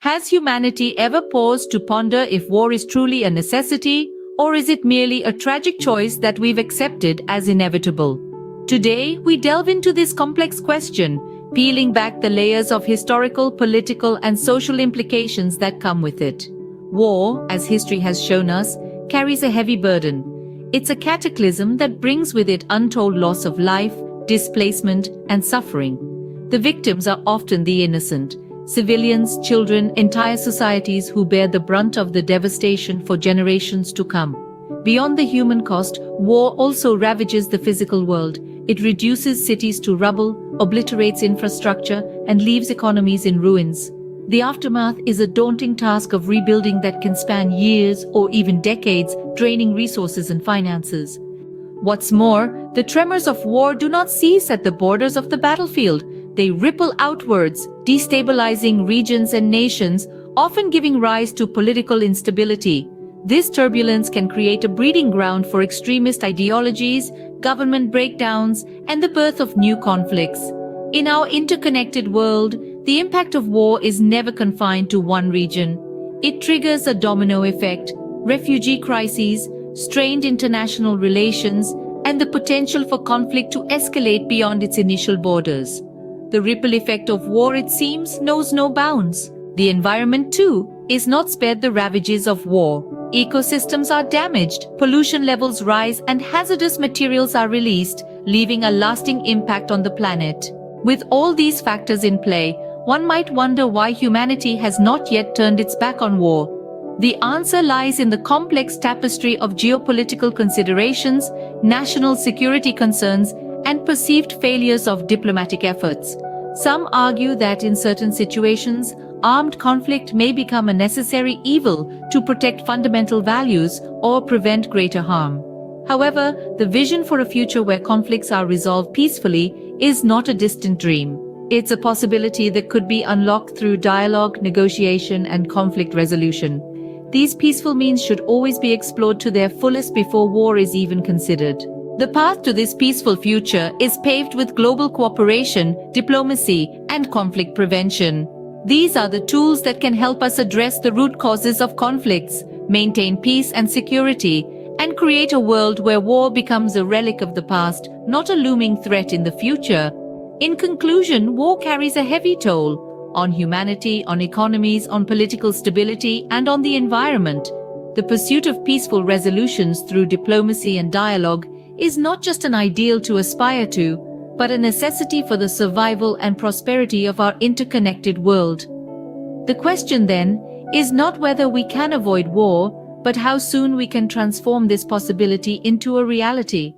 Has humanity ever paused to ponder if war is truly a necessity, or is it merely a tragic choice that we've accepted as inevitable? Today, we delve into this complex question, peeling back the layers of historical, political, and social implications that come with it. War, as history has shown us, carries a heavy burden. It's a cataclysm that brings with it untold loss of life, displacement, and suffering. The victims are often the innocent, civilians, children, entire societies who bear the brunt of the devastation for generations to come. Beyond the human cost, war also ravages the physical world. It reduces cities to rubble, obliterates infrastructure, and leaves economies in ruins. The aftermath is a daunting task of rebuilding that can span years or even decades, draining resources and finances. What's more, the tremors of war do not cease at the borders of the battlefield. They ripple outwards, destabilizing regions and nations, often giving rise to political instability. This turbulence can create a breeding ground for extremist ideologies, government breakdowns, and the birth of new conflicts. In our interconnected world, the impact of war is never confined to one region. It triggers a domino effect, refugee crises, strained international relations, and the potential for conflict to escalate beyond its initial borders. The ripple effect of war, it seems, knows no bounds. The environment, too, is not spared the ravages of war. Ecosystems are damaged, pollution levels rise, and hazardous materials are released, leaving a lasting impact on the planet. With all these factors in play, one might wonder why humanity has not yet turned its back on war. The answer lies in the complex tapestry of geopolitical considerations, national security concerns, and perceived failures of diplomatic efforts. Some argue that in certain situations, armed conflict may become a necessary evil to protect fundamental values or prevent greater harm. However, the vision for a future where conflicts are resolved peacefully is not a distant dream. It's a possibility that could be unlocked through dialogue, negotiation, and conflict resolution. These peaceful means should always be explored to their fullest before war is even considered. The path to this peaceful future is paved with global cooperation, diplomacy, and conflict prevention. These are the tools that can help us address the root causes of conflicts, maintain peace and security, and create a world where war becomes a relic of the past, not a looming threat in the future. In conclusion, war carries a heavy toll on humanity, on economies, on political stability, and on the environment. The pursuit of peaceful resolutions through diplomacy and dialogue is not just an ideal to aspire to, but a necessity for the survival and prosperity of our interconnected world. The question then is not whether we can avoid war, but how soon we can transform this possibility into a reality.